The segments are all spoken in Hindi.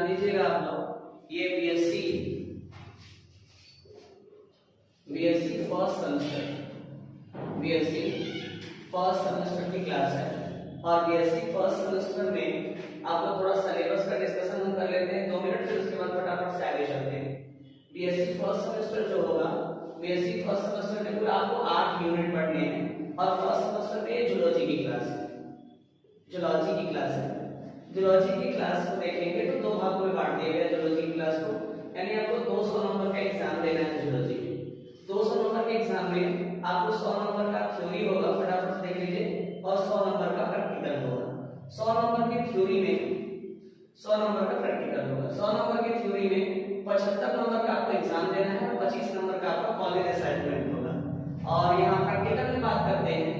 लीजिएगा आप लोग, ये बीएससी फर्स्ट सेमेस्टर की क्लास है। और बीएससी फर्स्ट सेमेस्टर में आप लोग थोड़ा सिलेबस का डिस्कशन हम कर लेते हैं 2 मिनट, फिर उसके बाद फटाफट से आगे चलते हैं। बीएससी फर्स्ट सेमेस्टर जो होगा, बीएससी फर्स्ट सेमेस्टर में पूरा आपको 8 यूनिट पढ़ने हैं। और फर्स्ट सेमेस्टर में जूलॉजी की क्लास है। जूलॉजी की क्लास को देखेंगे तो 2 भागों में बांट दिया गया जूलॉजी की क्लास को, यानी आपको 200 नंबर का एग्जाम देना है जूलॉजी में। 200 नंबर के एग्जाम में आपको 100 नंबर का थ्योरी होगा, फटाफट देख लीजिए, और 100 नंबर का प्रैक्टिकल होगा। 100 नंबर की थ्योरी में 100 नंबर का प्रैक्टिकल होगा। 100 नंबर की थ्योरी में 75 नंबर का आपको एग्जाम देना है और 25 नंबर का आपका कॉलेज असाइनमेंट होगा। और यहाँ प्रैक्टिकल की बात करते हैं,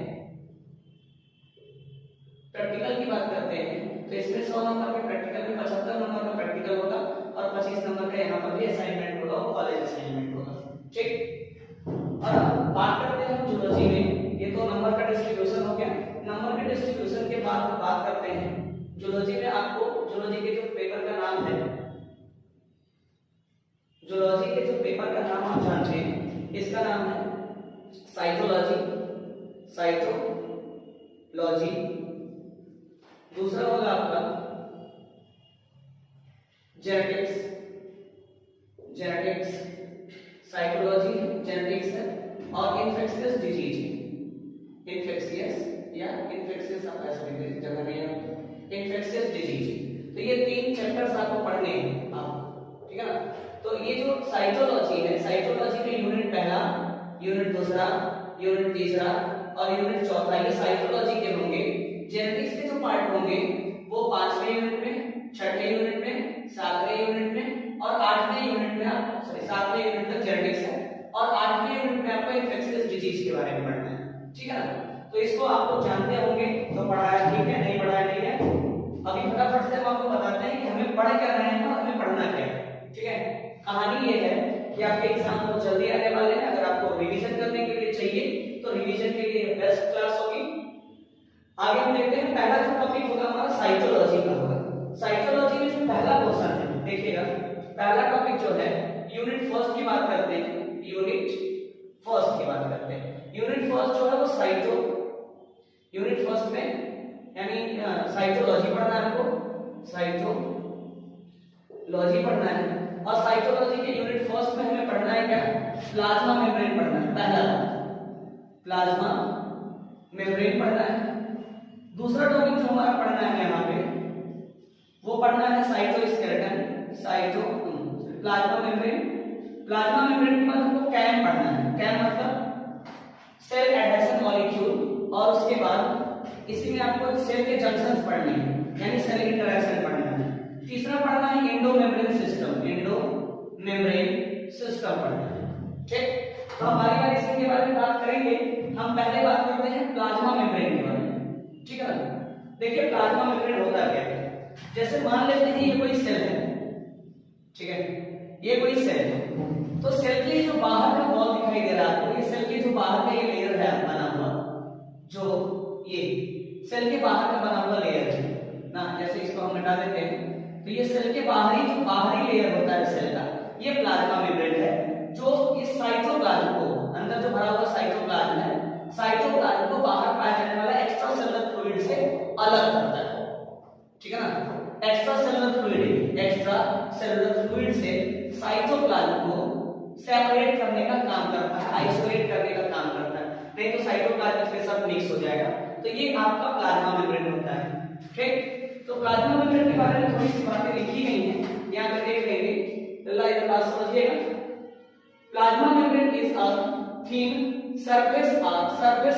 तो इसमें 100 नंबर के प्रैक्टिकल में 75 नंबर का प्रैक्टिकल होगा और 25 नंबर का यहाँ पर भी असाइनमेंट होगा, वो कॉलेज असाइनमेंट होगा। ठीक। और बात करते हैं हम जूलॉजी में, ये तो नंबर का डिस्ट्रीब्यूशन हो गया। नंबर के डिस्ट्रीब्यूशन के बाद हम बात करते हैं जूलॉजी में, आपको जूलॉजी के जो पेपर का नाम है, जूलॉजी के जो पेपर का नाम आप जानते हैं, इसका नाम है साइटोलॉजी। दूसरा होगा आपका जेनेटिक्स, साइकोलॉजी जेनेटिक्स है। और इन्फेक्शियस डिजीज, आप ऐसे लिख लीजिए, जगह नहीं है, इन्फेक्शियस डिजीज। तो ये 3 चैप्टर्स आपको पढ़ने हैं आप, ठीक है ना। तो ये जो साइटोलॉजी है, साइटोलॉजी में यूनिट पहला, यूनिट दूसरा, यूनिट तीसरा और यूनिट चौथा, ये साइटोलॉजी के होंगे। जेनेटिक्स के जो पार्ट होंगे वो 5वें यूनिट में, 6ठे यूनिट में, 7वें यूनिट में और 8वें यूनिट में, आप 7वें यूनिट तक जेनेटिक्स है और 8वें यूनिट में आपको इन्फेक्शियस डिजीज के बारे में पढ़ना है, ठीक है ना। तो इसको आप लोग जानते होंगे, तो पढ़ाया ठीक है, नहीं पढ़ाया नहीं है। अभी फटाफट से हम आपको बताते हैं कि हमें पढ़ क्या रहे हैं और हमें पढ़ना क्या है, ठीक है। कहानी ये है कि आपके एग्जाम बहुत जल्दी आने वाले हैं। अगर आपको रिवीजन करने के लिए चाहिए तो रिवीजन के लिए बेस्ट क्लास होगी। आगे हम देखते हैं, पहला जो टॉपिक होगा हमारा साइटोलॉजी का होगा। साइटोलॉजी में जो पहला क्वेश्चन है, देखिएगा, पहला टॉपिक जो है यूनिट फर्स्ट की बात करते हैं। यूनिट फर्स्ट जो है वो यूनिट फर्स्ट में यानी साइटोलॉजी पढ़ना है हमको, साइटोलॉजी पढ़ना है। और साइटोलॉजी के यूनिट फर्स्ट में हमें पढ़ना है क्या, प्लाज्मा मेम्ब्रेन पढ़ना है। पहला प्लाज्मा मेम्ब्रेन पढ़ना है। दूसरा टॉपिक जो हमारा पढ़ना है यहाँ पे, वो पढ़ना है साइटोस्केलेटन, प्लाज्मा मेम्ब्रेन के बाद हमको कैम पढ़ना है। कैम मतलब सेल एडहेशन मॉलिक्यूल, और उसके बाद इसी में आपको सेल के जंक्शंस पढ़ने हैं, यानी सेल इंटरेक्शन पढ़ना है। तीसरा पढ़ना है एंडो मेम्ब्रेन सिस्टम पढ़ना है, ठीक। तो हम बारी बारी इसके बारे में बात करेंगे। हम पहले बात करते हैं प्लाज्मा मेम्ब्रेन के बारे में, ठीक है ना। देखिए प्लाज्मा मेम्ब्रेन होता क्या है, जैसे मान लेते हैं ये कोई सेल है, ठीक है, ये कोई सेल है। तो सेल के जो बाहर का वॉल दिखाई दे रहा है आपको, ये सेल के जो बाहर का ये लेयर है बना हुआ, जो ये सेल के बाहर का बना हुआ लेयर है ना, जैसे इसको हम हटा देते हैं तो ये सेल के बाहरी लेयर होता है सेल का, ये प्लाज्मा मेम्ब्रेन है, जो इस साइटोप्लाज्म को, अंदर जो भरा हुआ साइटोप्लाज्म है, साइटोप्लाज्म को बाहर पाया जाने वाला एक्स्ट्रा सेलुलर फ्लूइड से अलग करता है, ठीक है ना। एक्स्ट्रा सेलुलर फ्लूइड से साइटोप्लाज्म को सेपरेट करने का काम करता है, आइसोलेट करने का काम करता है, नहीं तो साइटोप्लाज्म इसके साथ मिक्स हो जाएगा। तो ये आपका प्लाज्मा मेम्ब्रेन होता है, ठीक। तो प्लाज्मा मेम्ब्रेन के बारे में थोड़ी सी बातें लिखी गई हैं, यहाँ पे देख लेंगे, इधर बात समझिएगा। Plasma membrane is a thin surface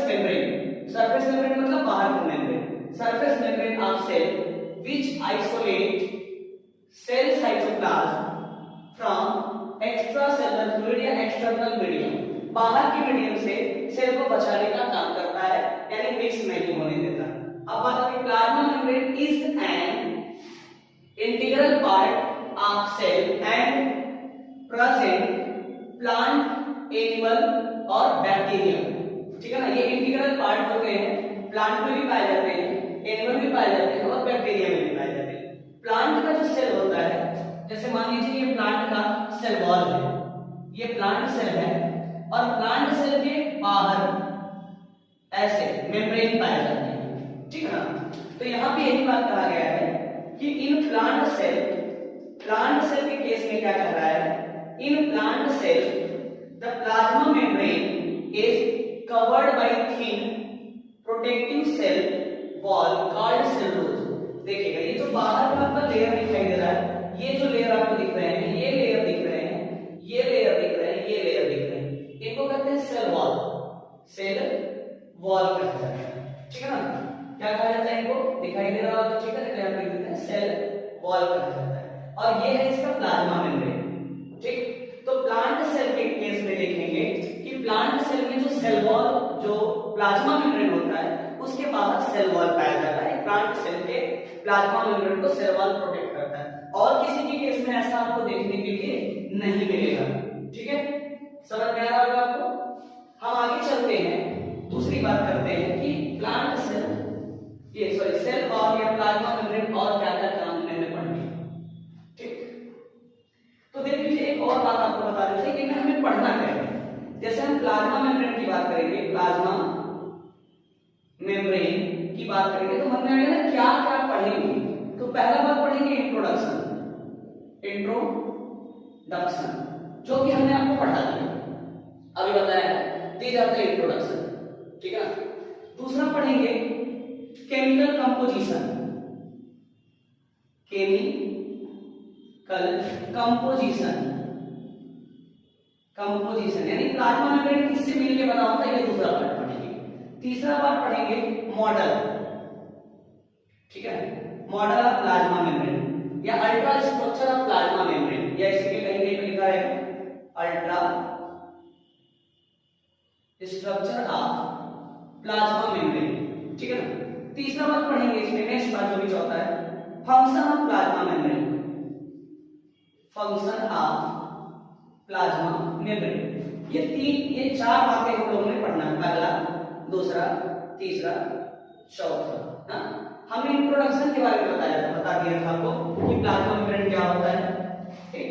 membrane मतलब बाहर का membrane, surface membrane of cell which isolate cell cytoplasm from extracellular fluid या external medium, बाहर के मीडियम से सेल को बचाने का काम करता है, यानी मिक्स नहीं होने देता। अब बात करें, plasma membrane is an integral part of cell and present plant, animal और बैक्टीरिया, ठीक है ना। ये इंटीग्रल पार्ट होते हैं, प्लांट में भी पाए जाते हैं, एनिमल भी पाए जाते हैं और बैक्टीरिया में भी पाए जाते हैं। प्लांट का जो सेल होता है जैसे मान लीजिए ये प्लांट का सेल वॉल है, ये प्लांट सेल है और प्लांट सेल के बाहर ऐसे मेम्ब्रेन पाए जाते हैं, ठीक है ना। तो यहाँ पे यही बात कहा गया है कि इन प्लांट सेल के केस में क्या कर रहा है, in plant cell the plasma membrane is covered by thin protective cell wall called cellulose. देखिएगा ये जो बाहर का आपका लेयर दिखाई दे रहा है, ये जो लेयर आपको दिख रहे हैं, ये लेयर दिख रहे हैं, ये लेयर दिख रहे हैं, ये लेयर दिख रहे हैं, इनको कहते हैं सेल वॉल कहा जाता है, ठीक है ना। क्या कहा जाता है इनको, दिखाई दे रहा होगा, ठीक है, तो यहाँ पे लिख देते हैं सेल वॉल कहा जाता है। और ये है इसका प्लाज्मा मेम्ब्रेन, ठीक। तो प्लांट सेल के केस में देखेंगे कि प्लांट सेल में जो सेल वॉल, जो प्लाज्मा मेम्ब्रेन होता है उसके बाहर सेल वॉल पाया जाता है। प्लांट सेल के प्लाज्मा मेम्ब्रेन को सेल वॉल प्रोटेक्ट करता है, और किसी के केस में ऐसा आपको देखने के लिए नहीं मिलेगा, ठीक है। समझ में आ रहा होगा आपको। हम आगे चलते हैं, दूसरी बात करते हैं कि प्लांट सेल, ये सॉरी सेल वॉल या प्लाज्मा मेम्ब्रेन और क्या क्या काम में पढ़ेंगे, ठीक। तो देख लीजिए एक और बात आपको बता देते हैं कि हमें पढ़ना क्या है। जैसे हम प्लाज्मा मेम्ब्रेन की बात करेंगे, प्लाज्मा मेम्ब्रेन की बात करेंगे तो मन में आएगा ना क्या क्या पढ़ेंगे। तो पहला बात पढ़ेंगे इंट्रोडक्शन, जो कि हमने आपको पढ़ा दिया, अभी बताया है, दी जाता है इंट्रोडक्शन, ठीक है। दूसरा पढ़ेंगे केमिकल कंपोजिशन, यानी प्लाज्मा मेम्ब्रेन किससे मिलकर बना होता है, ये दूसरा पार्ट पढ़ेंगे। तीसरा पार्ट पढ़ेंगे मॉडल, ठीक है, मॉडल ऑफ प्लाज्मा मेम्ब्रेन या ultra structure of plasma membrane, या इसके कहीं कहीं पे लिखा है ultra structure of plasma membrane, ठीक है ना। तीसरा बात पढ़ेंगे इसमें, नेक्स्ट बात जो भी चौथा है, फंक्शन ऑफ प्लाज्मा मेम्ब्रेन, ये चार बातें हम लोगों ने पढ़ना है, पहला, दूसरा, तीसरा, चौथा। हाँ, हमने इंट्रोडक्शन के बारे में बता दिया था आपको कि प्लाज्मा मेम्ब्रेन क्या होता है,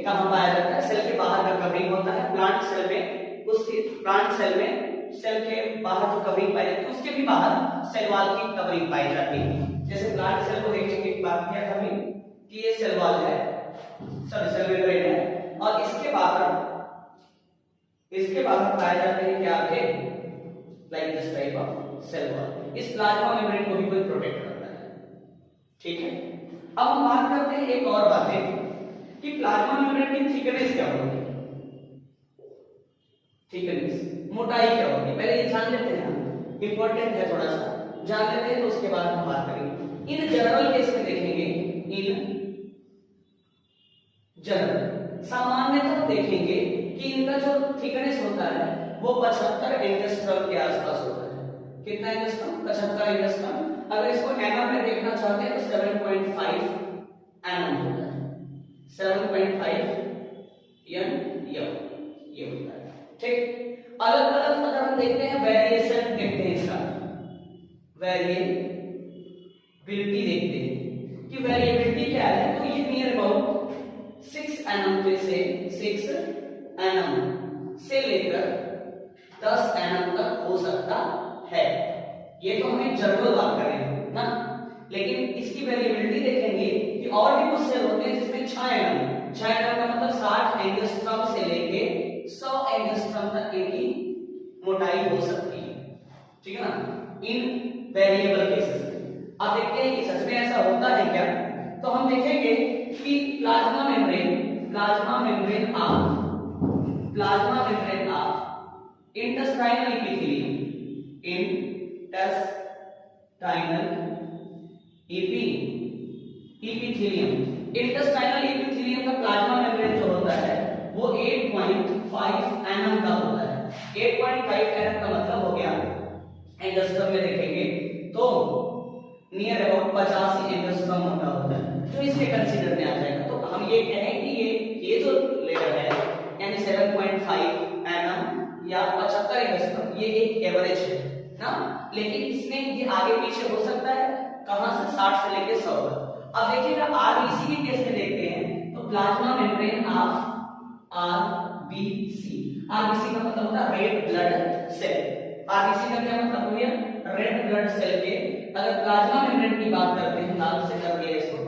कहाँ पाया जाता है, सेल के बाहर का कवरिंग होता है प्लांट सेल में, उसके प्लांट सेल में सेल के बाहर जो कवरिंग पाई जाती है उसके भी बाहर सेल वॉल की कवरिंग पाई जाती है। जैसे प्लांट सेल को देखेंगे, एक बात किया था हमने कि ये सेल वॉल है, सॉरी सेल मेम्ब्रेन है, और इसके बाहर पाए जाते हैं क्या थे, like this type of cell wall. इस प्लाज्मा मेम्ब्रेन को भी कोई प्रोटेक्ट करता है, ठीक है। अब हम बात करते हैं एक और बात है कि प्लाज्मा मेम्ब्रेन की थिकनेस क्या होती है, थिकनेस, मोटाई क्या होती है, पहले ये जान लेते हैं, इंपॉर्टेंट है, थोड़ा सा जान लेते हैं, तो उसके बाद हम बात करेंगे। इन जनरल केस में देखेंगे, इन जनरल सामान्यतः देखेंगे कि इनका जो थिकनेस होता है वो 75 एंगस्ट्रॉम के आसपास होता है। कितना एंगस्ट्रॉम, 75 एंगस्ट्रॉम। अगर इसको एमएम में देखना चाहते हैं तो 7.5 एमएम होता है, 7.5 एम ये होता है, ठीक। अलग अलग अगर हम देखते हैं वेरिएशन देखते हैं, इसका वेरिएबिलिटी देखते हैं कि वेरिएबिलिटी क्या है। तो ये नियर अबाउट 6 एनएम से 6 एनएम से लेकर 10 एनएम तक हो सकता है। ये तो हमें जनरल बात करें ना, लेकिन इसकी वेरिएबिलिटी देखेंगे कि और भी कुछ सेल होते हैं जिसमें 6 एनएम का मतलब 60 एंगस्ट्रॉम से लेके 100 एंगस्ट्रॉम तक की मोटाई हो सकती है, ठीक है ना, इन वेरिएबल केसेस में। अब देखते हैं कि सच में ऐसा होता है क्या। तो हम देखेंगे कि plasma membrane of intestinal epithelium, intestinal epithelium का प्लाज्मा मेम्ब्रेन जो होता है वो 8.5 एनएम का होता है। 8.5 एनएम का मतलब हो गया, एंगस्ट्रॉम में देखेंगे तो नियर अबाउट 85 एंगस्ट्रॉम मोटा होता है, जो इसके कंसीडर में आ जाएगा। तो हम ये कहें कि ये जो लेवल है यानी 7.5 एनएम या 75 एंगस्ट्रॉम, ये एक एवरेज है ना, लेकिन इसमें ये आगे पीछे हो सकता है, कहां से 60 से लेकर 100 तक। अब देखिएगा आरबीसी के केस में देखते हैं तो plasma membrane of RBC, RBC का मतलब होता है रेड ब्लड सेल। आरबीसी का क्या मतलब हो गया? रेड ब्लड सेल के अगर प्लाज्मा मेम्ब्रेन की बात करते हैं, लाल से कर दिया इसको,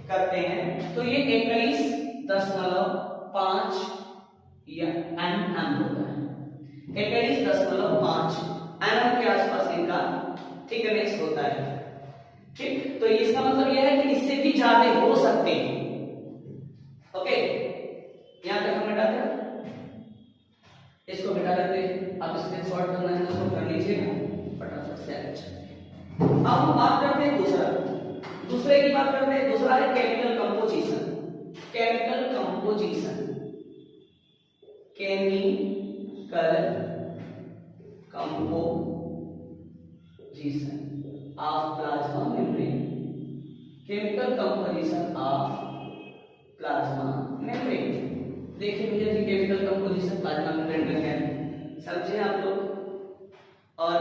करते हैं तो ये 21.5 या एनएम होता है। 21.5 एनएम के आसपास इनका थिकनेस होता है। ठीक, तो इसका मतलब यह है कि इससे भी ज्यादा हो सकते हैं। ओके, यहां तक हम मिटा दें, इसको मिटा देते हैं। आप स्क्रीनशॉट करना है तो उसको कर लीजिएगा फटाफट से। अच्छा, अब हम बात करते हैं दूसरे की बात करते हैं। दूसरा है chemical composition. Chemical composition, chemical composition of plasma membrane. Chemical composition of plasma membrane. देखिए भैया जी, केमिकल कंपोजिशन प्लाज्मा मेम्ब्रेन का क्या है समझे आप लोग। और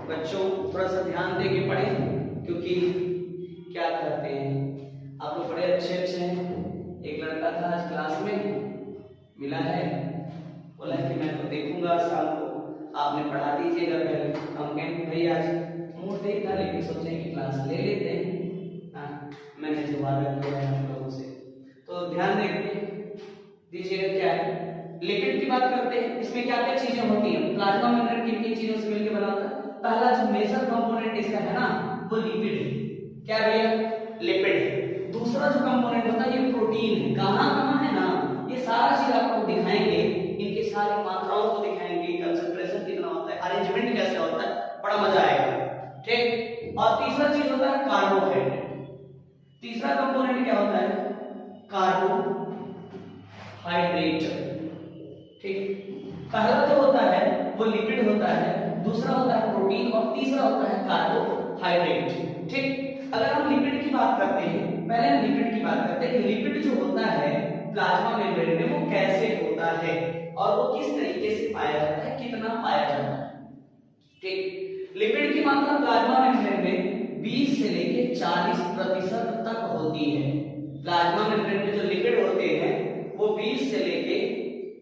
बच्चों थोड़ा सा ध्यान दे के पढ़ें, क्योंकि क्या करते हैं आप लोग बड़े अच्छे हैं। एक लड़का था आज क्लास में मिला है, बोला कि मैं तो देखूंगा शाम को, आपने पढ़ा दीजिएगा पहले। हम कहेंगे भाई आज मूड नहीं था, लेकिन सोचे कि क्लास ले लेते हैं। मैंने जो वादा किया है आप लोगों से, तो ध्यान दीजिएगा। क्या है, लिपिड की बात करते हैं। इसमें क्या क्या चीजें होती हैं? प्लाज्मा मेम्ब्रेन किन किन चीजों से मिलकर बना होता है? पहला जो मेजर कंपोनेंट इसका है ना, वो लिपिड है। क्या भैया? लिपिड है। दूसरा जो कंपोनेंट होता है ये प्रोटीन है। कहां कहां है ना, ये सारा चीज आपको दिखाएंगे, इनकी सारी मात्राओं को दिखाएंगे, कंसंट्रेशन कितना होता है, अरेंजमेंट कैसे होता है, बड़ा मजा आएगा। ठीक, और तीसरा चीज होता है कार्बोहाइड्रेट। तीसरा कंपोनेंट क्या होता है? कार्बोहाइड्रेट। ठीक, पहला जो होता है वो लिपिड होता है, दूसरा होता है प्रोटीन और तीसरा होता है कार्बोहाइड्रेट। ठीक, अगर हम लिपिड की बात करते हैं, पहले हम लिपिड की बात करते हैं कि लिपिड जो होता है प्लाज्मा मेम्ब्रेन में वो कैसे होता है और वो किस तरीके से पाया जाता है, कितना पाया जाता है। ठीक, लिपिड की मात्रा प्लाज्मा मेम्ब्रेन में 20 से लेके 40% तक होती है। प्लाज्मा मेम्ब्रेन में जो लिपिड होते हैं वो 20 से लेके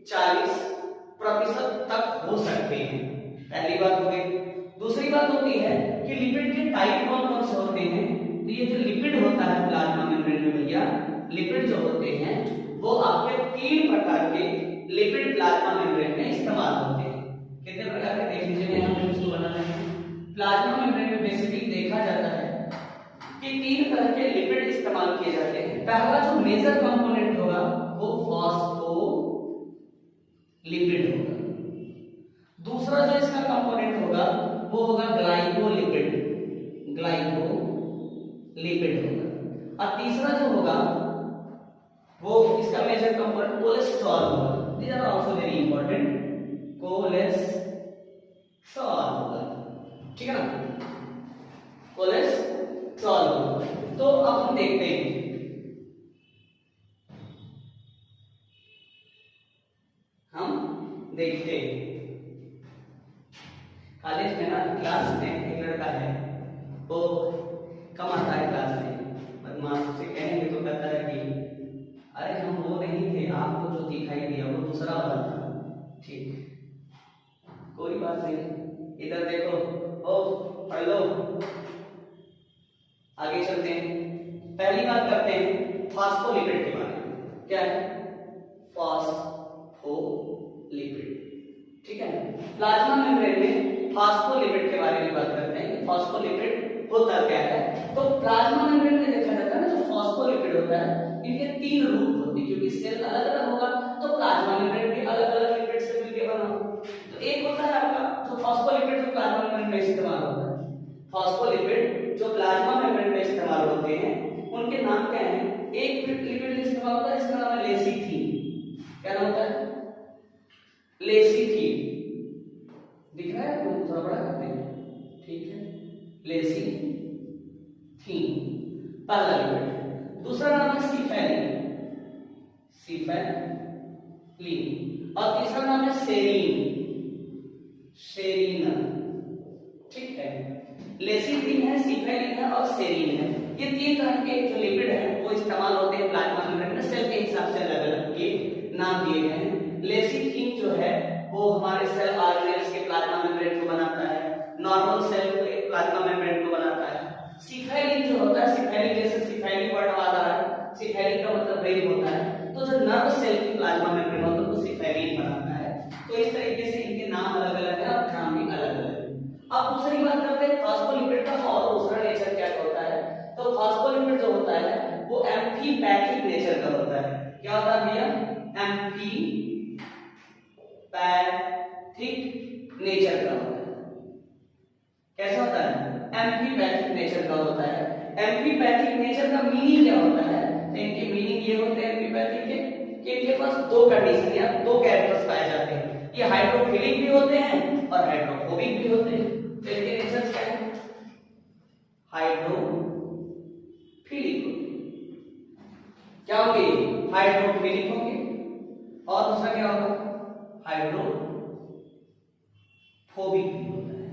40% तक हो सकते हैं। पहली बात हो गई। दूसरी बात होती है कि लिपिड के टाइप कौन कौन से होते हैं। तो ये जो लिपिड होता है प्लाज्मा मेम्ब्रेन में भैया, लिपिड जो होते हैं वो आपके 3 प्रकार के लिपिड प्लाज्मा मेम्ब्रेन में इस्तेमाल होते हैं। कितने प्रकार के देख लीजिए, यहाँ पे इसको बनाना है। प्लाज्मा मेम्ब्रेन में बेसिकली देखा जाता है कि 3 तरह के लिपिड इस्तेमाल किए जाते हैं। पहला जो मेजर कंपोनेंट होगा वो फॉस्फोलिपिड होगा। दूसरा जो इसका कंपोनेंट होगा वो होगा ग्लाइकोलिपिड, ग्लाइकोलिपिड होगा। और तीसरा जो होगा वो इसका मेजर कंपोनेंट कोलेस्ट्रॉल होगा। These are also very important, cholesterol होगा। ठीक है ना, कोलेस्ट्रॉल होगा। तो अब हम देखते हैं, कॉलेज में ना क्लास में एक लड़का है, वो कम आता है क्लास में, बदमाश। उसे कहेंगे तो कहता है कि अरे हम वो नहीं थे, आपको जो दिखाई दिया वो दूसरा वाला था। ठीक, कोई बात नहीं, इधर देखो, ओ पढ़ लो। आगे चलते हैं। पहली बात करते हैं फॉस्फोलिपिड के बारे में। क्या है? फॉस्फोलिपिड। ठीक है, प्लाज्मा मेम्ब्रेन में फॉस्फोलिपिड के बारे में बात करते हैं कि फॉस्फोलिपिड होता क्या है। तो प्लाज्मा मेम्ब्रेन में देखा जाता है ना, जो फॉस्फोलिपिड होता है इनके 3 रूप होते हैं, क्योंकि सेल अलग अलग होगा तो प्लाज्मा मेम्ब्रेन भी अलग अलग लिपिड से मिलकर बना। तो एक होता है आपका जो फॉस्फोलिपिड जो प्लाज्मा मेम्ब्रेन में इस्तेमाल होता है। फॉस्फोलिपिड जो प्लाज्मा मेम्ब्रेन में इस्तेमाल होते हैं उनके नाम क्या हैं? एक लिपिड इस्तेमाल होता है जिसका नाम है लेसिथीन। क्या नाम होता है? लेसिथीन। दिख रहा है आपको? थोड़ा बड़ा करते हैं। ठीक है, लेसिथीन पहला लिपिड। दूसरा नाम है सिफेलिन, सिफेलिन। और तीसरा नाम है सेरीन, सेरीन। ठीक है, लेसिथीन है, सिफेलिन है और सेरीन है। ये तीन तरह के जो लिपिड है वो इस्तेमाल होते हैं प्लाज्मा मेम्ब्रेन में, सेल के हिसाब से अलग अलग ये नाम दिए गए हैं। लेसिथिन जो है वो हमारे सेल ऑर्गेनेल्स के प्लाज्मा मेम्ब्रेन को बनाता है, नॉर्मल सेल के प्लाज्मा मेम्ब्रेन को बनाता है। सिफेलिन जो होता है, सिफेलिन जैसे सिफेलिन वर्ड आ रहा है, सिफेलिन का मतलब ब्रेन होता है, तो जो नर्व सेल की प्लाज्मा मेम्ब्रेन होता है वो सिफेलिन बनाता है। तो इस तरीके से इनके नाम अलग अलग है और काम भी अलग अलग है। अब दूसरी बात करते हैं फॉस्फोलिपिड का और दूसरा नेचर क्या होता है। तो फॉस्फोलिपिड जो होता है वो एम्फीपैथिक नेचर का होता है। क्या होता है भैया? एम्फीपैथिक नेचर का होता है। कैसा होता है? एम्फीपैथिक नेचर का होता है। एम्फीपैथिक नेचर का मीनिंग क्या होता है? तो इनके मीनिंग ये होते हैं एम्फीपैथिक के कि इनके पास दो कंडीशन या दो कैरेक्टर्स पाए जाते हैं। ये हाइड्रोफिलिक भी होते हैं और हाइड्रोफोबिक भी होते हैं। तो इनके नेचर्स क्या है? हाइड्रोफिलिक क्या होंगे? हाइड्रोफिलिक होंगे। और दूसरा क्या होगा? हाइड्रोफोबिक भी होता है।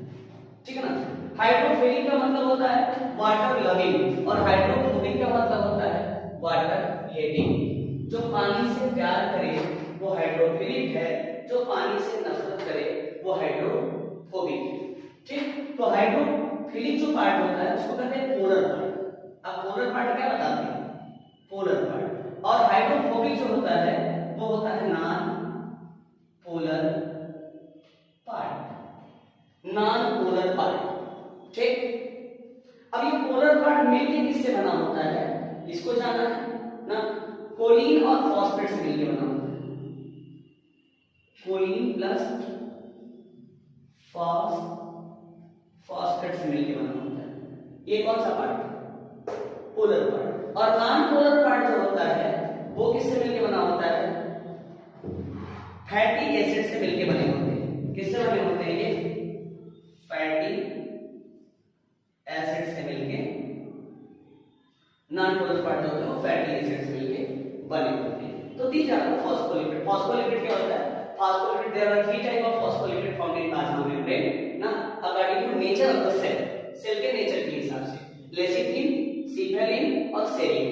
ठीक है ना? हाइड्रोफिलिक का मतलब होता है वाटर लविंग और हाइड्रोफोबिक का मतलब होता है वाटर हेटिंग। जो पानी से प्यार करे वो हाइड्रोफिलिक है, जो पानी से नफरत करे वो हाइड्रोफोबिक है। ठीक? तो हाइड्रोफिलिक जो पार्ट होता है उसको कहते हैं पोलर पार्ट। अब पोलर पार्ट क्या बताते हैं? Polar part. और हाइड्रोफोबिक जो होता है वो होता है non polar part. Non polar part. ठीक? अब ये पोलर पार्ट मिलके किससे बना होता है इसको जानना है ना। कोलिन और फॉस्फेट से मिलके बना होता है। कोलिन प्लस फॉस्फेट से मिलके बना होता है। ये कौन सा पार्ट? Polar part. और नॉन पोलर पार्ट जो होता है वो किससे मिलके बना होता है? फैटी एसिड से मिलके बने होते हैं। किससे बने होते हैं ये? फैटी एसिड से मिलके। नॉन पोलर पार्ट जो होते हैं वो फैटी एसिड से मिलके बने होते हैं। तो दीज आर फॉस्फोलिपिड। फॉस्फोलिपिड क्या होता है? Phospholipid, there are three type of phospholipid found in plasma membrane ना, according to nature of the cell, cell के नेचर के हिसाब से। लेसिथिन, सिफेलिन और सेरिन।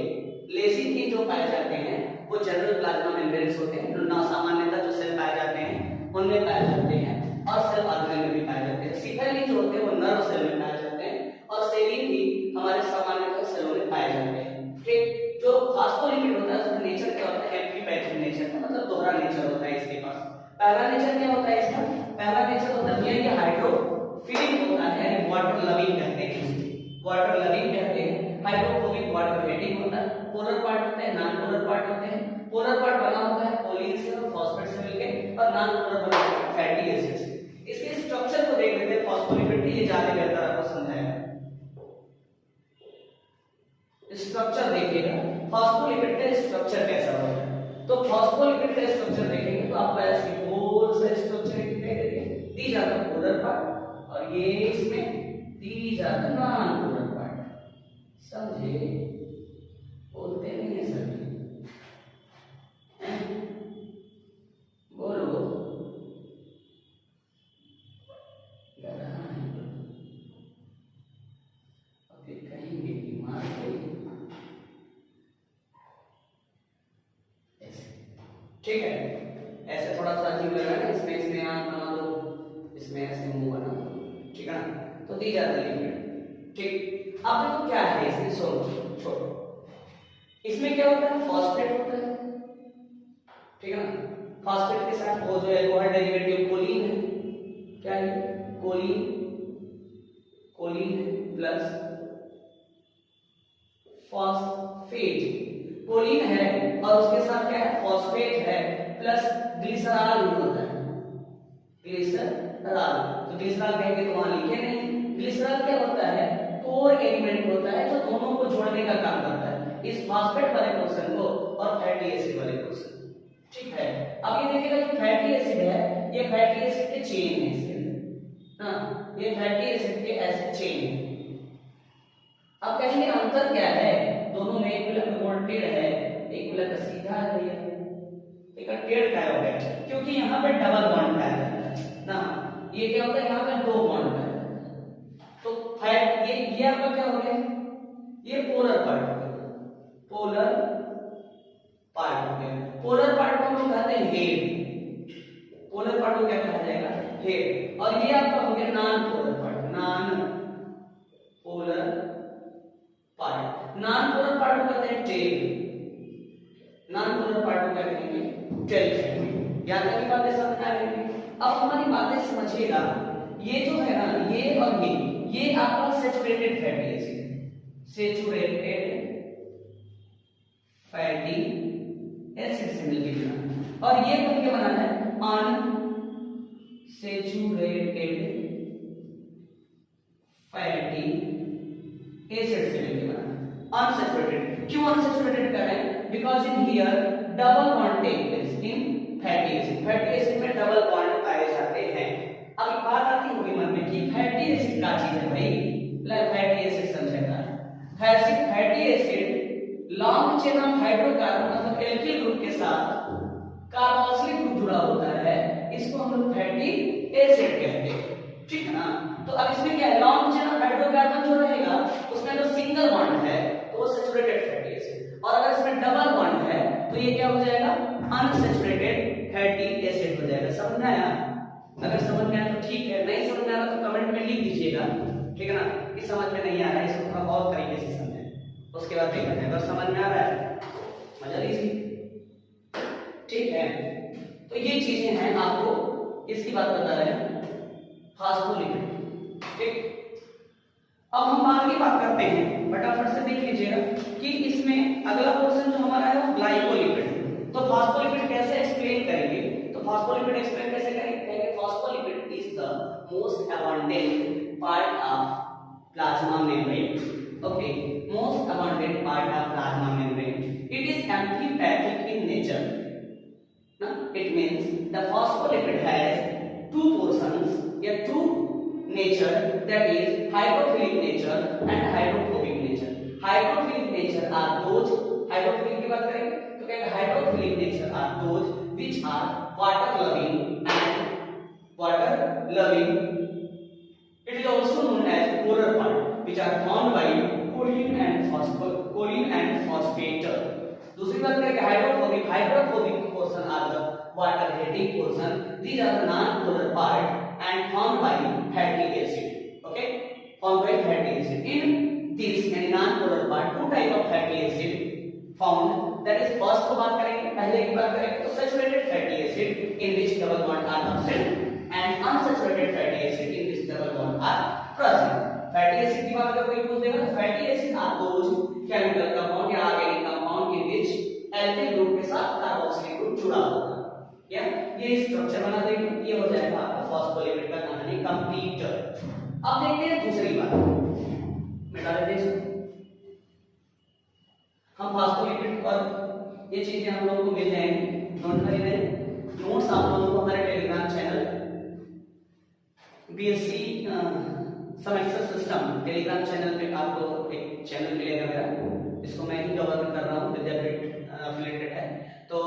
लेसिथिन जो पाए जाते हैं वो जनरल प्लाज्मा मेम्ब्रेन्स होते हैं, जो सामान्यतः जो सेल पाए जाते हैं उनमें पाए जाते हैं और सेल ऑर्गेनेल में भी पाए जाते हैं। सिफेलिन जो होते हैं वो नर्व सेल में पाए जाते हैं और सेरिन भी हमारे सामान्यतः सेलों में पाए जाते हैं। ठीक? जो फॉस्फोलिपिड होता है उसका नेचर क्या होता है? एम्फीपैथिक नेचर का मतलब दोहरा नेचर होता है इसके पास। पहला नेचर क्या होता है इसका? पहला नेचर होता है ये हाइड्रोफिलिक होता है, वाटर लविंग कहते हैं इसको, वाटर लविंग कहते हैं। हाइड्रोफोबिक वाटर हेटिंग होता है। पोलर पार्ट होते हैं, नॉन पोलर पार्ट होते हैं। पोलर पार्ट बना होता है कोलिन से और फॉस्फेट से मिलके और नॉन पोलर बना होता है फैटी एसिड से। इसके स्ट्रक्चर को देख लेते हैं फॉस्फोलिपिड के, ये ज्यादा बेहतर आपको समझाएगा। स्ट्रक्चर देखिएगा फॉस्फोलिपिड का स्ट्रक्चर कैसा होता है। तो फॉस्फोलिपिड का स्ट्रक्चर देखेंगे तो आपको ऐसे गोल सा स्ट्रक्चर दिखाई देगा। दी जाता है पोलर पार्ट और ये इसमें दी जाता है नॉन पोलर पार्ट। समझे? बोलते नहीं है सर? बोलो। अभी कहेंगे बीमार कोई। ठीक है? ऐसे थोड़ा सा अजीब लग रहा है, इसमें इसमें आंख बना दो, इसमें ऐसे मुंह बना दो। ठीक है ना? तो दी जाता है लिपिड। ठीक? अब देखो क्या है इसमें, छोड़ो। इसमें क्या होता है? फॉस्फेट होता है। ठीक है ना? फॉस्फेट के साथ वो जो एल्कोहल डेरिवेटिव कोलिन है। क्या है? कोलिन है प्लस फॉस्फेट। कोलिन है और उसके साथ क्या है? फॉस्फेट है प्लस ग्लिसरॉल भी होता है। ग्लिसरॉल, तो ग्लिसरॉल कहेंगे तो वहां लिखे नहीं। ग्लिसरॉल क्या होता है? कोर एलिमेंट होता है जो दोनों को जोड़ने का काम करता है, इस फॉस्फेट वाले पोर्शन को और फैटी एसिड वाले पोर्शन। ठीक है? अब ये देखिएगा जो फैटी एसिड है ये फैटी एसिड के चेन है इसके अंदर। हाँ, ये फैटी एसिड के ऐसे चेन है। अब कहेंगे अंतर क्या है दोनों में? एक वाला मोड़ टेढ़ है, एक वाला सीधा है भैया। एक टेढ़ का हो गया क्योंकि यहाँ पे डबल बॉन्ड पाया जाता है ना। ये क्या होता है? यहाँ पे दो बॉन्ड पाया जाता है। तो फैट ये आपका क्या हो गया? ये पोलर पार्ट हो गया, पोलर पार्ट हो गया। पोलर पार्ट को हम लोग कहते हैं हेड, पोलर पार्ट को क्या कहा जाएगा, हेड। और ये आपका हो गया non polar part, non polar part. Non polar part को कहते हैं टेल, नॉन पोलर पार्ट को क्या कहेंगे, टेल कहेंगे। याद रखिए बातें समझ आ रही है। अब हमारी बातें समझिएगा, ये जो है ना, ये और ये आपका saturated fatty acid, saturated fatty acid से मिलकर बना, और ये मिलकर बना है अनसैचुरेटेड फैटी एसिड से मिलकर बना। अनसैचुरेटेड, क्यों अनसैचुरेटेड कर रहे हैं, because in here double bond take place in fatty acid. Fatty acid में डबल बॉन्ड पाए जाते हैं। अब एक बात आती होगी मन में कि फैटी एसिड क्या चीज है भाई, फैटी एसिड समझेगा। Fatty acid long chain of hydrocarbon मतलब एल्किल ग्रुप के साथ कार्बोक्सिलिक ग्रुप जुड़ा होता है, इसको हम लोग फैटी एसिड कहते हैं, ठीक है ना। तो अब इसमें क्या है, लॉन्ग चेन ऑफ हाइड्रोकार्बन जो रहेगा उसमें अगर सिंगल बॉन्ड है तो वो सैचुरेटेड फैटी एसिड, और अगर इसमें डबल बॉन्ड है तो ये क्या हो जाएगा, अनसैचुरेटेड फैटी एसिड हो जाएगा। समझ में आया? अगर समझ में आया तो ठीक है, नहीं समझ में आ रहा तो कमेंट में लिख दीजिएगा, ठीक है ना, कि समझ में नहीं आ रहा है, इसको थोड़ा और तरीके से समझें, उसके बाद देखते हैं। अगर समझ में आ रहा है मजा लीजिए, ठीक है। तो ये चीजें हैं, आपको इसकी बात बता रहे हैं, फास्फोलिपिड, ठीक। अब हम आगे बात करते हैं, फटाफट से देख लीजिएगा कि इसमें अगला पोर्शन जो हमारा है वो ग्लाइकोलिपिड। तो फास्फोलिपिड कैसे एक्सप्लेन करेंगे, तो फास्फोलिपिड एक्सप्लेन कैसे करेंगे, phospholipid is the most abundant part of plasma membrane, okay, most abundant part of plasma membrane. It is amphipathic in nature, it means the phospholipid has two portions, two nature, that is hydrophilic nature and hydrophobic nature. Hydrophilic nature are those, hydrophilic की बात करेंगे तो क्या, hydrophilic nature are those which are water loving and water loving. It is also known as polar part, which are formed by choline and phosphate. दूसरी बात करें कि hydrophobic portion are the water hating portion, these are the non polar part and formed by fatty acid, okay, formed by fatty acid. In this यानी non polar part two type of fatty acid found, that is first को बात करेंगे, पहले की बात करेंगे तो saturated fatty acid in which double bond are absent and unsaturated fatty acid in which double bond are present. Fatty acid की बात अगर कोई पूछ देगा तो fatty acid are those chemical compound या organic compound in which alkyl group के साथ कार्बोक्सिलिक ग्रुप जुड़ा होगा, क्या ये स्ट्रक्चर बना देंगे, ये हो जाएगा आपका फास्फोलिपिड का कहानी कंप्लीट। अब देखते हैं दूसरी बात, मिटा देते हैं, हम फास्फोलिपिड और ये चीजें हम लोगों को मिल जाएंगी, नोट कर लें, नोट्स आप लोगों को हमारे Telegram channel BSc semester system Telegram channel पे आपको एक चैनल मिलेगा मेरा, इसको मैं ही गवर्न कर रहा हूँ, विद्यापीठ रिलेटेड है। तो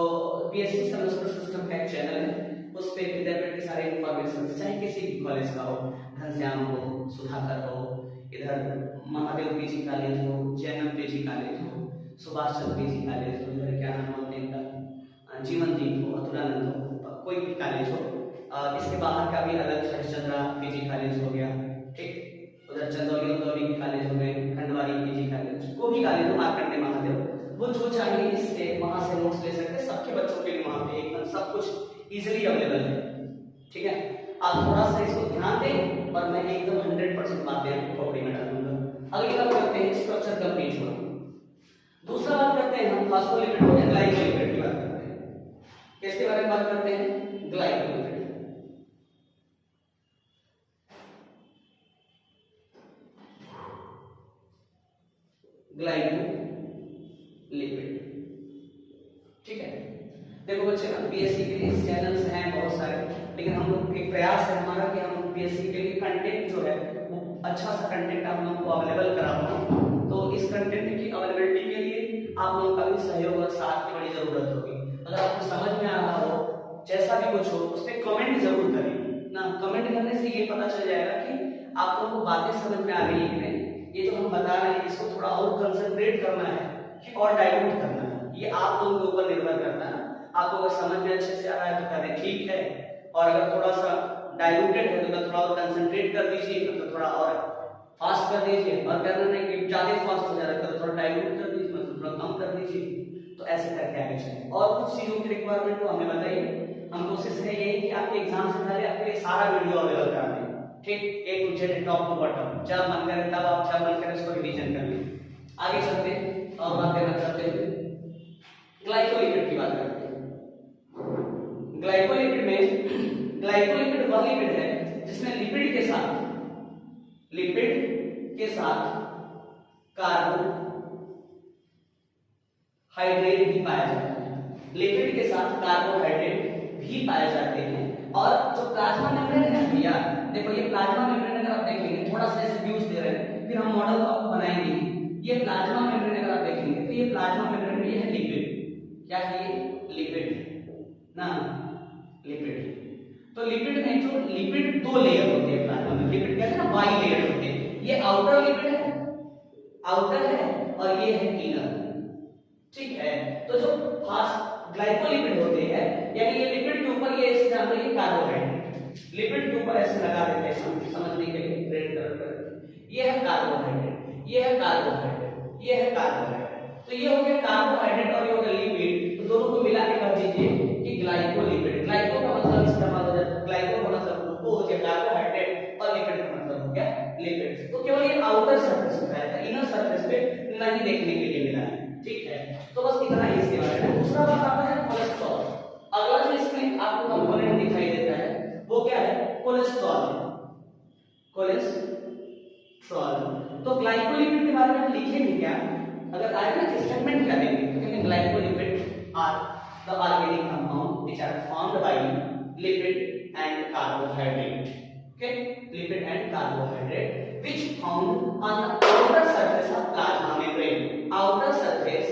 बीएससी सेमेस्टर सिस्टम का एक चैनल है, उस पे विद्यापीठ के सारे इंफॉर्मेशन, चाहे किसी भी कॉलेज का हो, घनश्याम हो, सुधाकर हो, इधर महादेव पीजी कॉलेज हो, जैनम पीजी कॉलेज हो, सुभाष चंद्र पीजी कॉलेज हो, इधर क्या नाम बोलते हैं इनका, जीवनदीप हो, अतुलानंद हो, कोई भी कॉलेज हो, इसके बाहर का भी अलग हरिश्चंद्रा पीजी कॉलेज हो गया, ठीक, उधर चंदौली के कॉलेज हो गए, खंडवारी पीजी कॉलेज, कोई भी कॉलेज हो, मार्कंडे महादेव, वो जो चाहिए इससे वहां से नोट्स ले सकते हैं, सबके बच्चों के लिए वहां पे एकदम सब कुछ इजीली अवेलेबल है, ठीक है। आप थोड़ा सा इसको ध्यान दें और मैं एकदम 100% बातें खोपड़ी में डाल दूंगा। अगली बात करते हैं स्ट्रक्चर कंप्लीट हुआ, दूसरा बात करते हैं हम फास्फोलिपिड और ग्लाइकोलिपिड की बात करते हैं। किसके बारे में बात करते हैं, ग्लाइकोलिपिड। ग्लाइकोलिपिड, ठीक है। देखो बच्चे ना, बीएससी के लिए चैनल्स हैं बहुत सारे, लेकिन हम लोग एक प्रयास है हमारा कि हम बीएससी के लिए कंटेंट जो है वो अच्छा सा कंटेंट आप लोगों को अवेलेबल करा पाऊं। तो इस कंटेंट की अवेलेबिलिटी के लिए आप लोगों का भी सहयोग और साथ की बड़ी जरूरत होगी। अगर आपको समझ में आ रहा हो, जैसा भी कुछ हो, उस पर कमेंट जरूर करें ना। कमेंट करने से ये पता चल जाएगा कि आप लोगों को बातें समझ में आ रही है कि नहीं? ये जो हम बता रहे हैं इसको थोड़ा और कंसंट्रेट करना है कि और डाइल्यूट करना है, ये आप लोगों के ऊपर निर्भर करता है। आपको अगर समझ में अच्छे से आ रहा है तो करें, ठीक है, और अगर थोड़ा सा डाइल्यूटेड है तो थोड़ा और कंसंट्रेट कर दीजिए, मतलब थोड़ा और फास्ट कर दीजिए, और कहना नहीं कि ज्यादा फास्ट हो जा रहा है तो थोड़ा डाइल्यूट कर दीजिए, मतलब थोड़ा कम कर दीजिए। तो ऐसे करके आगे चलें। और कुछ चीजों की रिक्वायरमेंट को हमें बताइए। हम कोशिश है यही कि आपके एग्जाम से पहले आपके लिए सारा वीडियो अवेलेबल करा दें, ठीक, A to Z top to bottom, जब मन करे तब आप जब मन करे उसको रिवीजन कर लें। आगे चलते हैं और बातें करते हैं, ग्लाइकोलिपिड की बात करते हैं। ग्लाइकोलिपिड में, ग्लाइकोलिपिड वह लिपिड है जिसमें लिपिड के साथ कार्बोहाइड्रेट भी पाया जाता है। लिपिड के साथ कार्बोहाइड्रेट भी पाए जाते हैं। और जो प्लाज्मा मेम्ब्रेन है भैया, देखो ये प्लाज्मा मेम्ब्रेन अगर आप देखेंगे, थोड़ा सा ऐसे व्यूज दे रहे हैं, फिर हम मॉडल को आपको बनाएंगे। ये प्लाज्मा मेम्ब्रेन अगर आप देखेंगे तो ये प्लाज्मा मेम्ब्रेन में ये है लिपिड, क्या है ये? लिपिड ना, लिपिड। तो लिपिड में जो लिपिड दो लेयर होते हैं प्लाज्मा में, लिपिड कहते हैं ना बाई लेयर होते हैं। ये आउटर लिपिड है, आउटर है, और ये है इनर, ठीक है। तो जो फास्ट ग्लाइकोलिपिड होते हैं, यानी ये लिपिड के ऊपर ये इस तरह ये कार्बोहाइड्रेट, लिपिड के ऊपर ऐसे लगा देते हैं समझने के लिए, रेड कलर कर, ये है कार्बोहाइड्रेट, ये है कार्बोहाइड्रेट, ये है कार्बोहाइड्रेट। तो ये हो गया कार्बोहाइड्रेट और ये हो गया लिपिड। तो दोनों को मिला के कर दीजिए कि ग्लाइकोलिपिड। ग्लाइको का मतलब इस्तेमाल हो जाता है, ग्लाइको का मतलब ग्लूकोज या कार्बोहाइड्रेट, और लिपिड का मतलब हो गया लिपिड। तो केवल ये आउटर सरफेस पे आया था, इनर सरफेस पे नहीं देखने के लिए मिला है, ठीक है। तो बस इतना ही इसके बारे में। दूसरा बात आता है कोलेस्ट्रॉल। अगला जो इसमें आपको कंपोनेंट दिखाई देता है वो क्या है? कोलेस्ट्रॉल। कोलेस्ट्रॉल। तो ग्लाइकोलिपिड के बारे में हम लिखेंगे क्या? अगर आएगा ना स्टेटमेंट क्या देंगे तो कहेंगे glycolipid are the organic compound which are formed by lipid and carbohydrate. Okay, lipid and carbohydrate which found on the outer surface of plasma membrane. Outer surface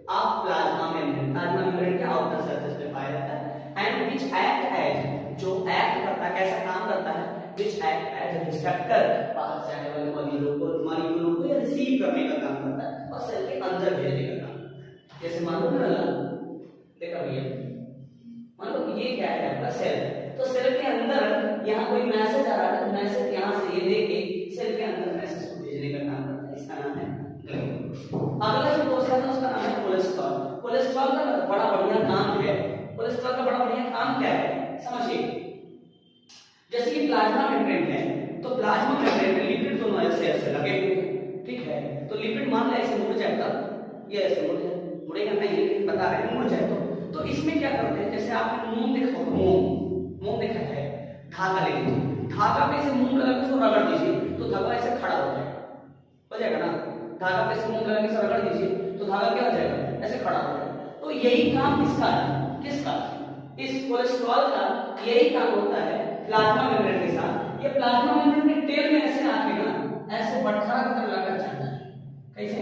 of plasma membrane. Plasma membrane के outer surface पे पाया जाता है। And which act as, जो act करता है, कैसा काम करता है? Which act as a receptor, बाहर से आने वाले मॉलिक्यूलों को या रिसीव करने का काम करता है और सेल के अंदर भेजने का काम। जैसे मान लो ना, देखा भैया, मान लो ये क्या है आपका सेल, तो सेल के अंदर यहाँ कोई मैसेज आ रहा है, तो मैसेज यहाँ से ये लेके सेल के अंदर मैसेज को भेजने का काम करता है, इसका नाम है ग्लाइकोलिपिड। अगला जो दोस्त है उसका नाम है कोलेस्ट्रॉल। कोलेस्ट्रॉल का बड़ा बढ़िया काम है, कोलेस्ट्रॉल का बड़ा बढ़िया काम क्या है समझिए। जैसे कि प्लाज्मा मेम्ब्रेन है, तो प्लाज्मा मेम्ब्रेन में लिपिड दोनों ऐसे लगे हुए हैं, ठीक है। तो लिपिड मान लो ऐसे मुड़ जाएगा, ये ऐसे मुड़ेगा नहीं, बता रहे हैं मुड़ जाए तो इसमें क्या करते हैं, जैसे आपने मोम देखा, मोम देखा है, धागा ले लीजिए, धागा पे से मोम लगा के उसको रगड़ दीजिए तो धागा ऐसे खड़ा हो जाएगा ना। धागा पे से मोम लगा के रगड़ दीजिए तो धागा क्या हो जाएगा? ऐसे खड़ा हो जाएगा। तो यही काम किसका? इस कोलेस्ट्रॉल का यही काम होता है प्लाज्मा मेम्ब्रेन के साथ। ये प्लाज्मा मेम्ब्रेन के टेल में ऐसे आके ना ऐसे बटखरा की तरह लगा जाता है। कैसे?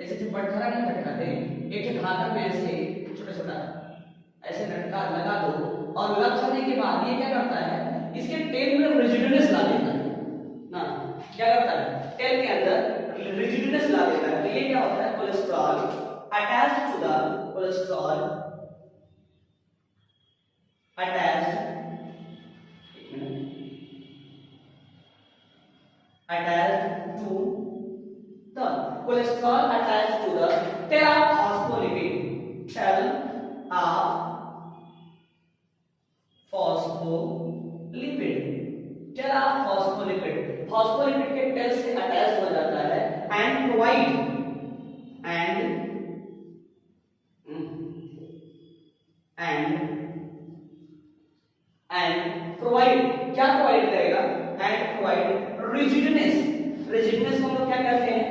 ऐसे जो बटखरा नहीं लटकाते, एक धागा में ऐसे छोटा-छोटा ऐसे लटका लगा दो, और लग जाने के बाद ये क्या करता है, इसके टेल में रिजिडनेस ला देता है ना। क्या करता है? टेल के अंदर रिजिडनेस ला देता है। तो ये क्या होता है? Cholesterol attached to the cholesterol attached to the cholesterol attached to the tail of phospholipid, tail of phospholipid, phospholipid के टेल से अटैच हो जाता है and provide क्या प्रोवाइड करेगा? and provide rigidness को हम क्या कहते हैं?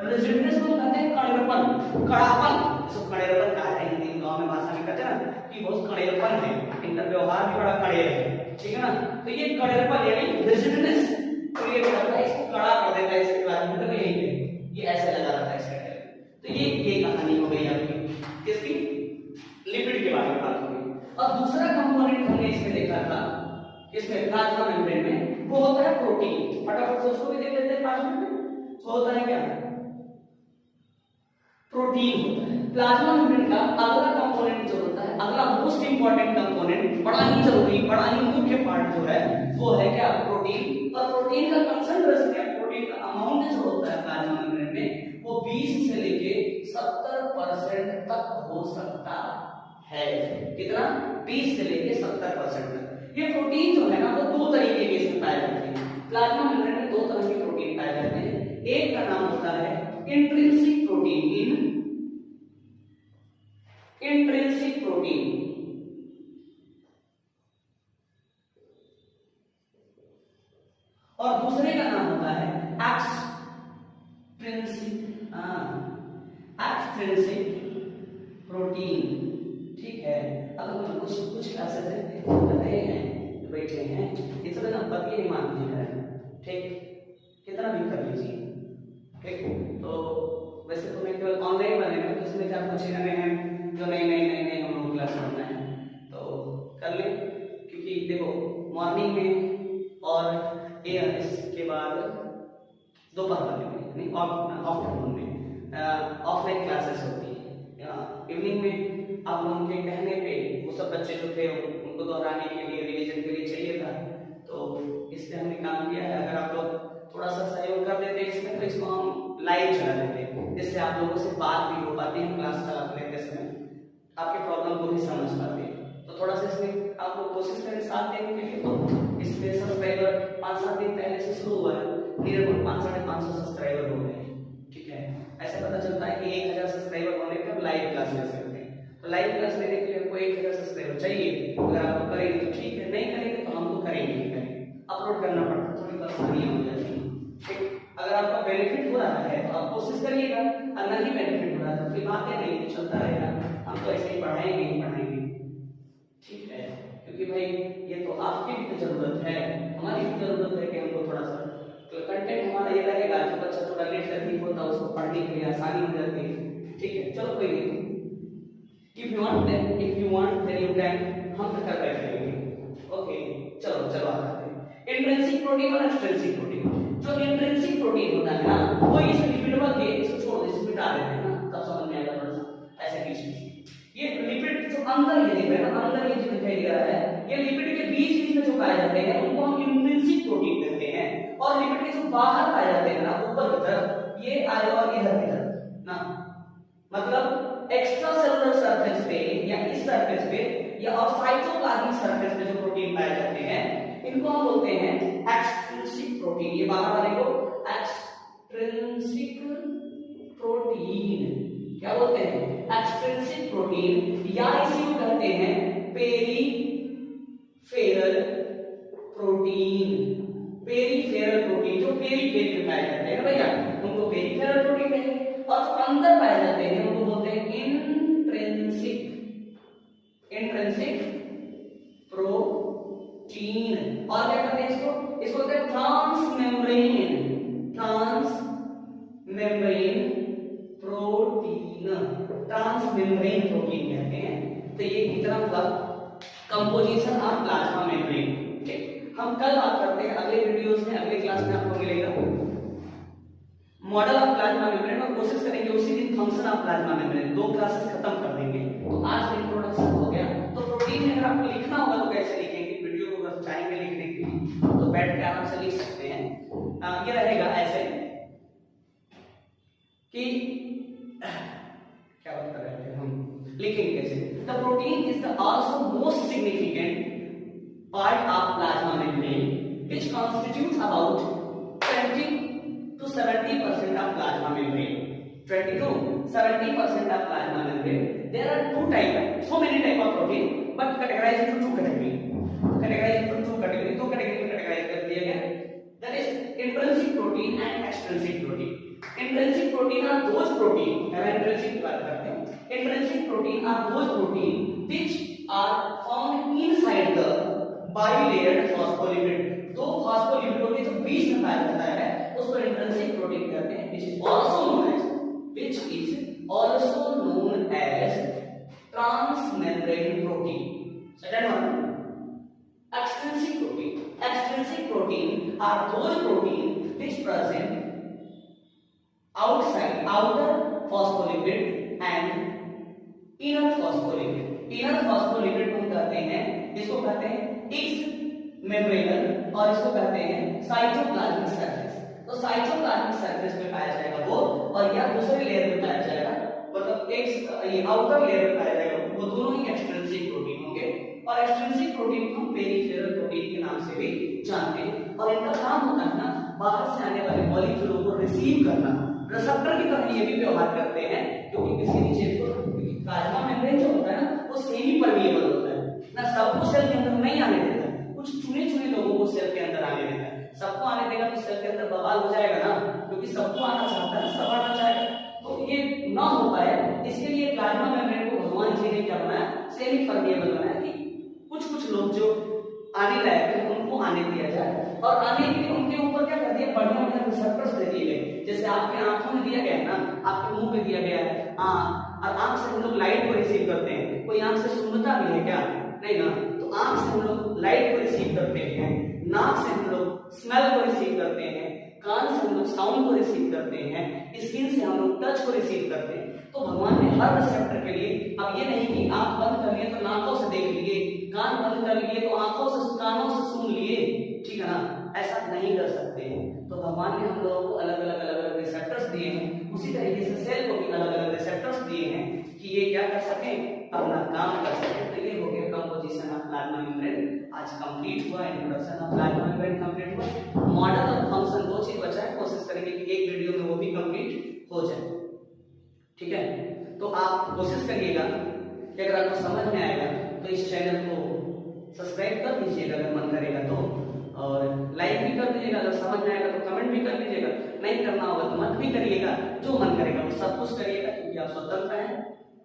रिजिडनेस को कहते हैं कड़ेपन, कड़ापन। इसको कड़ेपन कहा है हिंदी गांव में भाषा में कहते हैं ना कि बहुत कड़ेपन है, इनका व्यवहार भी बड़ा कड़े है, ठीक है ना। तो ये कड़ेपन यानी रिजिडनेस क्रिएट करता है, इसको कड़ा कर देता है। इसके बाद मतलब यही है, ये ऐसे लगा रहता है इसका। तो ये कहानी हो गई आपकी किसकी? लिपिड के बारे में बात हो गई। और दूसरा कंपोनेंट हमने इसमें देखा था, इसमें प्लाज्मा मेम्ब्रेन में, वो होता है प्रोटीन। फटाफट से उसको भी देख लेते हैं 5 मिनट में। वो होता है क्या? प्रोटीन होता है। प्लाज्मा मेम्ब्रेन का अगला कंपोनेंट जो होता है, अगला मोस्ट इंपॉर्टेंट कंपोनेंट, बड़ा ही जरूरी, बड़ा ही मुख्य पार्ट जो है वो है क्या? प्रोटीन। और प्रोटीन का कंसंट्रेशन या प्रोटीन का अमाउंट जो होता है प्लाज्मा मेम्ब्रेन में, वो 20 से लेके 70% तक हो सकता है। कितना? 20 से लेके 70% तक। ये प्रोटीन जो है ना वो दो तरीके के इसमें पाए जाते हैं। प्लाज्मा मेम्ब्रेन में दो तरह के प्रोटीन पाए जाते हैं। एक का नाम होता है इंट्रिंसिक प्रोटीन, इंट्रिंसिक प्रोटीन, और दूसरे का नाम होता है एक्सट्रिंसिक प्रोटीन। ठीक है, अब हम कुछ क्लासेस कर रहे हैं, बैठे हैं, इस समय ना पति नहीं मानते हैं, ठीक, कितना भी कर लीजिए, ठीक। तो वैसे तो मैं केवल ऑनलाइन बने में, तो इसमें क्या कुछ नए हैं जो नहीं हम लोग क्लास करना है तो कर ले, क्योंकि देखो मॉर्निंग में और इसके बाद दोपहर वाले में, नहीं आफ्टरनून में ऑफलाइन क्लासेस होती है। इवनिंग में आप लोगों के कहने पे वो सब बच्चे जो थे उनको दोहराने के लिए, रिवीजन के लिए चाहिए था, तो इसलिए हमने काम किया है। अगर आप लोग थोड़ा सा सहयोग कर देते इसमें, तो इसको हम लाइव चला देते, जिससे आप लोगों से बात भी हो पाती है, क्लास चलाते लेते समय आपके प्रॉब्लम को भी समझ पाते हैं। तो थोड़ा सा इसमें आप लोग कोशिश करें साथ देने के लिए। तो इसमें सब्सक्राइबर 5-7 दिन पहले से शुरू हुआ है, नियरली 500-550 सब्सक्राइबर हो गए, ठीक है। ऐसे पता चलता है कि 1000 सब्सक्राइबर होने पर लाइव क्लास ले सकते हैं। तो लाइव क्लास लेने के लिए हमको 1000 सब्सक्राइबर चाहिए। अगर आप करेंगे तो ठीक है, नहीं करेंगे तो हम तो करेंगे ही करेंगे, अपलोड करना पड़ता है, थोड़ी परेशानियां हो जाती हैं, ठीक। अगर आपका बेनिफिट हो रहा है तो आप कोशिश करिएगा, और नहीं बेनिफिट हो रहा है तो फिर बातें नहीं, चलता रहेगा, हम तो ऐसे ही पढ़ाएंगे ही पढ़ाएंगे, ठीक है। क्योंकि भाई ये तो आपकी भी तो जरूरत है, हमारी भी जरूरत है कि हमको थोड़ा सा तो कंटेंट हमारा ये रहेगा जो बच्चा थोड़ा लेट तकलीफ होता है उसको पढ़ने के लिए आसानी हो जाती है, ठीक है। चलो कोई नहीं, if you want then you can, हम तो कर बैठेंगे, ओके। चलो आते हैं इंट्रिंसिक प्रोटीन और एक्सट्रिंसिक प्रोटीन। जो इंट्रिंसिक प्रोटीन होता है ना, वो इस लिपिड के, इसको छोड़ दे, इसको मिटा देते हैं ना, तब समझ में आएगा थोड़ा सा ऐसे बीच। ये लिपिड जो अंदर ये दिख रहा है ना, अंदर ये जो दिखाई दे रहा है, ये लिपिड के बीच में जो पाए जाते हैं उनको हम इंट्रिंसिक प्रोटीन कहते हैं। और लिपिड के जो बाहर पाए जाते हैं ना, ऊपर की तरफ, ये आए और इधर ना, मतलब एक्स्ट्रा सेलुलर सरफेस पे या इस सरफेस पे या और साइटोप्लाज्मिक सरफेस पे जो प्रोटीन पाए जाते हैं, इनको हम बोलते हैं एक्सट्रिंसिक प्रोटीन। ये बाहर वाले को एक्सट्रिंसिक प्रोटीन क्या बोलते हैं? एक्सट्रिंसिक प्रोटीन, या इसी को कहते हैं पेरीफेरल प्रोटीन। पेरीफेरल प्रोटीन जो पेरीफेरी में पाए जाते हैं भैया, उनको पेरीफेरल प्रोटीन कहेंगे। और जो अंदर पाए जाते हैं उनको बोलते हैं इंट्रिंसिक प्रोटीन। और क्या कहते हैं इसको कहते हैं ट्रांसमेम्ब्रेन प्रोटीन, ट्रांसमेम्ब्रेन प्रोटीन कहते हैं। तो ये इतना मतलब कंपोजिशन ऑफ प्लाज्मा मेम्ब्रेन, ठीक। हम कल बात करते हैं अगले वीडियोस में, अगले क्लास में आपको मिलेगा मॉडल ऑफ प्लाज्मा मेम्ब्रेन, और कोशिश करेंगे उसी दिन function of plasma membrane. 2 classes खत्म कर देंगे। तो आज इंट्रोडक्शन हो गया। तो प्रोटीन में अगर आपको लिखना होगा तो कैसे लिखेंगे, वीडियो को अगर चाहेंगे लिखने के लिए तो बैठ के आराम से लिख सकते हैं। ये रहेगा ऐसे कि क्या बात कर रहे थे हम, लिखेंगे कैसे। The protein is the also most significant part of plasma membrane which constitutes about 20 to 70% of plasma membrane. 20 to 70% of plasma membrane. There are two types, so many type of protein, but categorized into two category. Categorized into two category. दो category में categorize कर दिया गया. That is intrinsic protein and extrinsic protein. Intrinsic protein are those protein. पहले intrinsic की बात करते हैं. Intrinsic protein are those protein which are found inside the bilayered phospholipid। दो फॉस्फोलिपिडों के जो बीच में पाया जाता है उसको इंट्रिंसिक प्रोटीन कहते हैं, which is also known as transmembrane protein। Second one, extrinsic protein. Extrinsic protein are those protein which present outside outer phospholipid and inner phospholipid. Inner phospholipid को कहते हैं, इसको कहते हैं एक्स मेम्ब्रेनल और इसको कहते हैं साइटोप्लाज्मिक सरफेस। तो साइटोप्लाज्मिक सरफेस पे पाया जाएगा वो, और या दूसरे लेयर पे पाया जाएगा, मतलब एक ये आउटर लेयर पे पाया जाएगा, वो दोनों ही एक्सट्रिंसिक प्रोटीन होंगे। और एक्सट्रिंसिक प्रोटीन को पेरिफेरल प्रोटीन के नाम से भी जानते हैं, और इनका काम होता है ना बाहर से आने वाले मॉलिक्यूलों को रिसीव करना। रिसेप्टर की तरह ये भी व्यवहार करते हैं, क्योंकि किसी भी चीज को प्लाज्मा मेम्ब्रेन जो होता है ना वो सेमी परमिएबल होता है ना, सबको सेल के अंदर नहीं आने देता, कुछ चुने चुने लोगों को सेल के अंदर आने देता है। सबको आने देगा तो सेल के अंदर बवाल हो जाएगा ना, क्योंकि सबको आना चाहता है, सब आना चाहेगा, तो ये ना हो पाए इसके लिए प्लाज्मा मेम्ब्रेन को भगवान जी ने क्या बनाया, सेमी परमिएबल बनाया, कि कुछ कुछ लोग जो आने लायक है उनको आने दिया जाए, और आने के लिए उनके ऊपर क्या कर दिया, बढ़िया बढ़िया रिसेप्टर्स दे दिए गए। जैसे आपके आंखों में दिया गया है ना, आपके मुंह पे दिया गया है आंख, और आंख से हम लोग लाइट को रिसीव करते हैं। कोई आंख से सुनता भी है क्या, नहीं ना, तो आंख से हम लोग लाइट को रिसीव करते हैं, नाक से हम लोग स्मेल को रिसीव करते हैं, कान से हम लोग साउंड को रिसीव करते हैं, स्किन से हम लोग टच को रिसीव करते हैं। तो भगवान ने हर रिसेप्टर के लिए, अब ये नहीं कि आंख बंद कर लिए तो नाकों से देख लिए, कान बंद कर लिए तो आंखों से कानों से सुन लिए, ठीक है ना, ऐसा नहीं कर सकते हैं। तो भगवान ने हम लोगों को अलग अलग रिसेप्टर्स दिए हैं, उसी तरीके से सेल को भी अलग अलग रिसेप्टर्स दिए हैं कि ये क्या कर सके, अपना काम कर सके। तो ये हो गया कंपोजिशन ऑफ प्लाज्मा मेम्ब्रेन, आज कंप्लीट हुआ, introduction of plasma membrane complete हुआ। मॉडल और फंक्शन दो चीज बचा है, कोशिश करेंगे कि एक वीडियो में वो भी कंप्लीट हो जाए, ठीक है। तो आप कोशिश करिएगा कि अगर आपको समझ में आएगा तो इस चैनल को सब्सक्राइब कर दीजिएगा अगर मन करेगा तो, और लाइक भी कर दीजिएगा, अगर समझ में आएगा तो कमेंट भी कर दीजिएगा, नहीं करना होगा तो मत भी करिएगा, जो मन करेगा वो सब कुछ करिएगा, क्योंकि आप स्वतंत्र हैं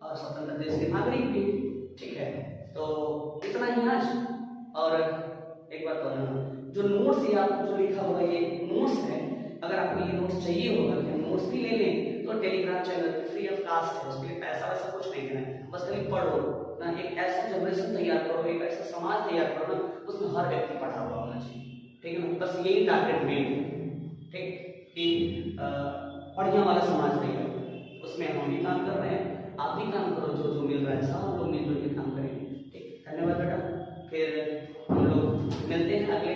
और स्वतंत्र देश के नागरिक भी, ठीक है। तो इतना ही आज, और एक बात और जो नोट्स ये आपको जो लिखा होगा ये नोट्स है, अगर आपको ये नोट्स चाहिए होगा कि हम नोट्स भी ले लें तो टेलीग्राम चैनल पे फ्री ऑफ कास्ट है, उसके लिए पैसा वैसा कुछ नहीं देना है, बस खाली पढ़ो ना, एक ऐसा जनरेशन तैयार करो, एक ऐसा समाज तैयार करो ना उसमें हर व्यक्ति पढ़ा हुआ होना चाहिए, ठीक है ना, बस यही टारगेट मेन, ठीक, कि बढ़िया वाला समाज तैयार, उसमें हम भी काम कर रहे हैं, आप भी काम करो, जो जो मिल रहा है सब हम लोग मिलजुल के काम करेंगे, ठीक। धन्यवाद बेटा, फिर हम लोग मिलते हैं अगले